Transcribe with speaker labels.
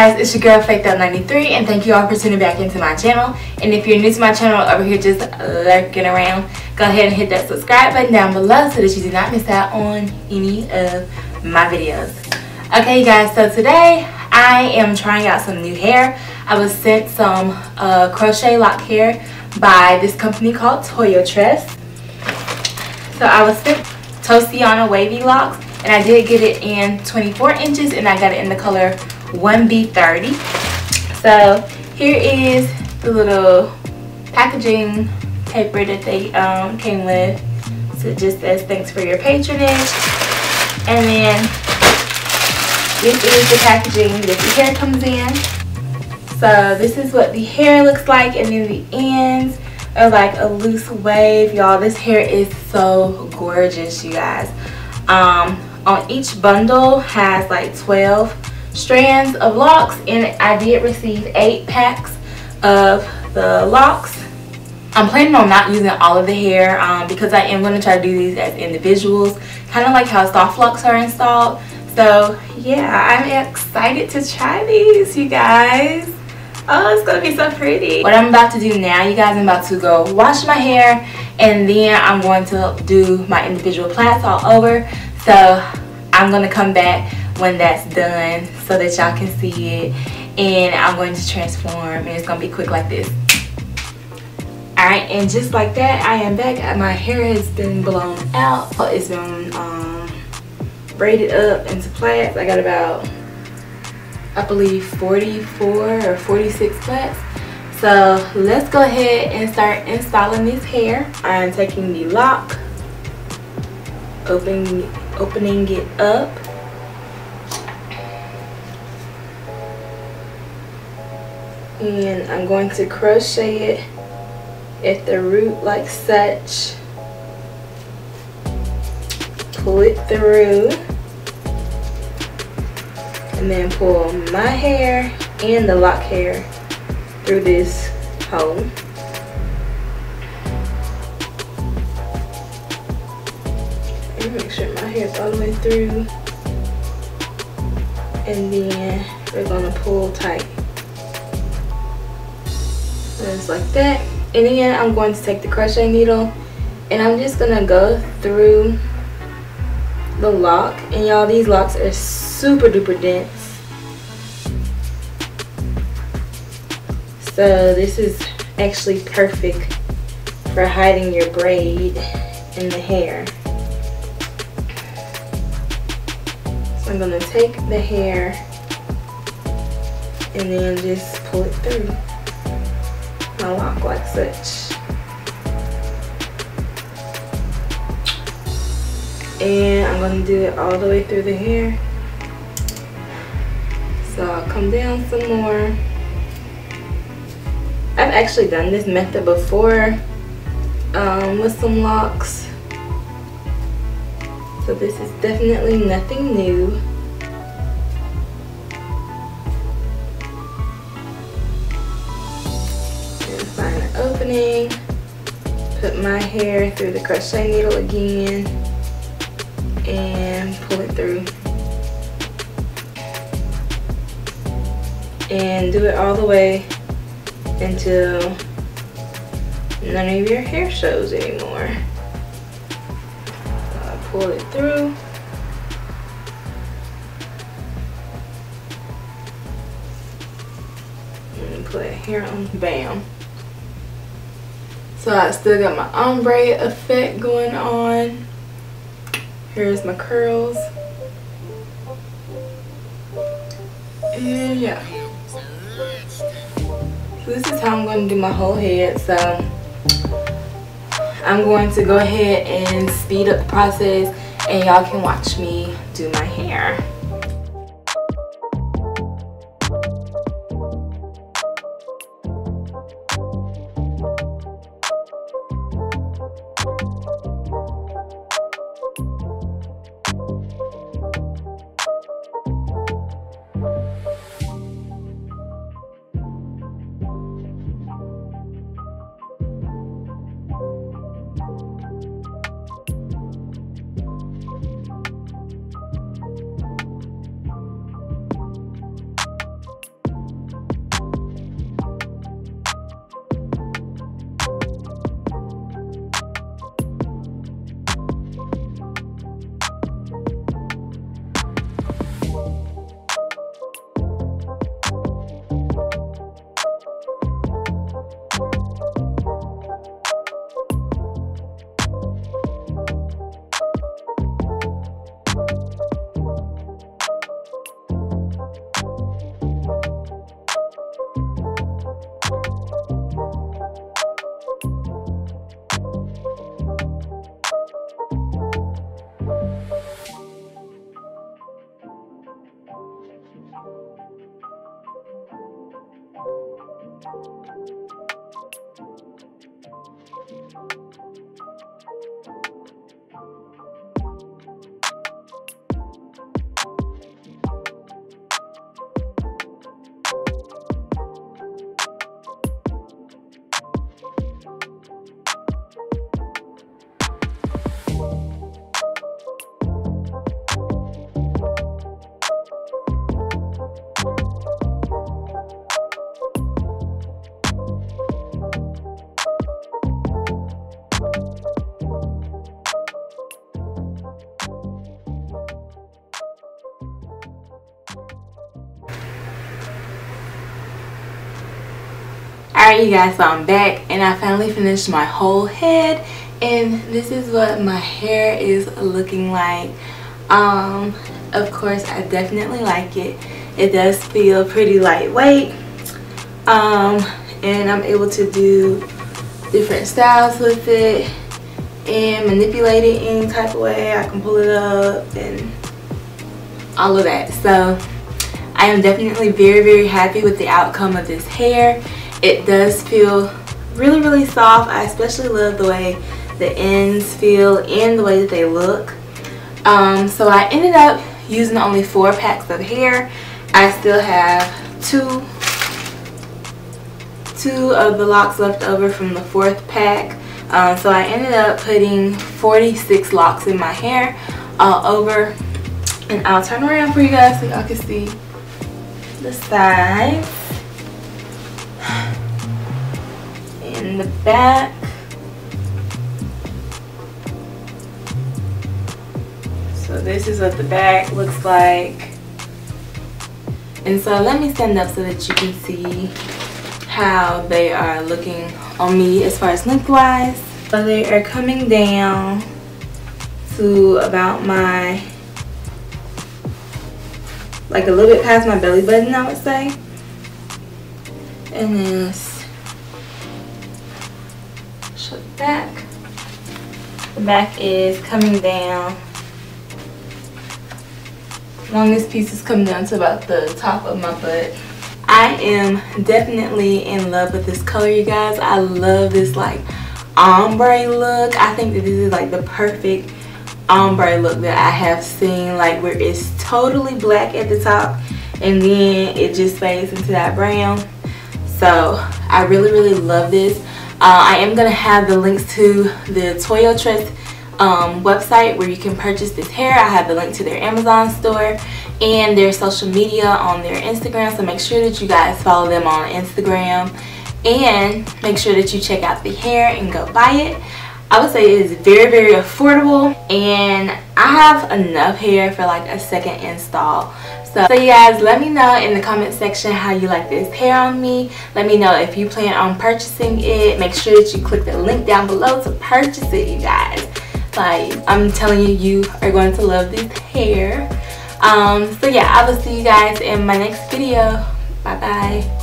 Speaker 1: guys, it's your girl Faith93, and thank you all for tuning back into my channel. And if you're new to my channel over here just lurking around, go ahead and hit that subscribe button down below so that you do not miss out on any of my videos. Okay, you guys, so today I am trying out some new hair. I was sent some crochet lock hair by this company called Toyotress. So I was sent Toceana Wavy Locs, and I did get it in 24 inches, and I got it in the color 1B30. So here is the little packaging paper that they came with. So it just says thanks for your patronage, and then this is the packaging that the hair comes in. So this is what the hair looks like, and then the ends are like a loose wave. Y'all, this hair is so gorgeous, you guys. On each bundle has like 12 strands of locks, and I did receive 8 packs of the locks. I'm planning on not using all of the hair because I am going to try to do these as individuals, kind of like how soft locks are installed. So yeah, I'm excited to try these, you guys. Oh, it's going to be so pretty. What I'm about to do now, you guys, I'm about to go wash my hair, and then I'm going to do my individual plaits all over. So I'm going to come back when that's done so that y'all can see it, and I'm going to transform, and it's going to be quick like this. Alright, and just like that, I am back. My hair has been blown out. It's been braided up into plaits. I got about, I believe, 44 or 46 plaits. So let's go ahead and start installing this hair. I'm taking the lock, opening it up, and I'm going to crochet it at the root like such. Pull it through, and then pull my hair and the lock hair through this hole. And make sure my hair's all the way through, and then we're gonna pull tight. Just like that. And then I'm going to take the crochet needle, and I'm just gonna go through the lock. And y'all, these locks are super duper dense, so this is actually perfect for hiding your braid in the hair. So I'm gonna take the hair and then just pull it through my lock like such. And I'm going to do it all the way through the hair. So I'll come down some more. I've actually done this method before with some locks, so this is definitely nothing new. And find an opening, put my hair through the crochet needle again, and pull it through, and do it all the way until none of your hair shows anymore. So I pull it through, and put hair on, bam. So I still got my ombre effect going on. Here's my curls, and yeah, so this is how I'm going to do my whole head. So I'm going to go ahead and speed up the process, and y'all can watch me do my hair. Alright you guys, so I'm back and I finally finished my whole head, and this is what my hair is looking like. Of course I definitely like it. It does feel pretty lightweight, and I'm able to do different styles with it and manipulate it any type of way. I can pull it up and all of that. So I am definitely very happy with the outcome of this hair. It does feel really soft. I especially love the way the ends feel and the way that they look. So I ended up using only 4 packs of hair. I still have two of the locks left over from the 4th pack. So I ended up putting 46 locks in my hair all over. And I'll turn around for you guys so y'all can see the sides. In the back, so this is what the back looks like. And so let me stand up so that you can see how they are looking on me as far as lengthwise. So they are coming down to about my, like a little bit past my belly button, I would say. And then show the back. The back is coming down. Longest pieces come down to about the top of my butt. I am definitely in love with this color, you guys. I love this like ombre look. I think that this is like the perfect ombre look that I have seen, like where it's totally black at the top and then it just fades into that brown. So I really love this. I am going to have the links to the Toyotress website where you can purchase this hair. I have the link to their Amazon store and their social media on their Instagram, so make sure that you guys follow them on Instagram and make sure that you check out the hair and go buy it. I would say it is very affordable, and I have enough hair for like a second install. So you guys, let me know in the comment section how you like this hair on me. Let me know if you plan on purchasing it. Make sure that you click the link down below to purchase it, you guys. Like, I'm telling you, you are going to love this hair. So yeah, I will see you guys in my next video. Bye bye.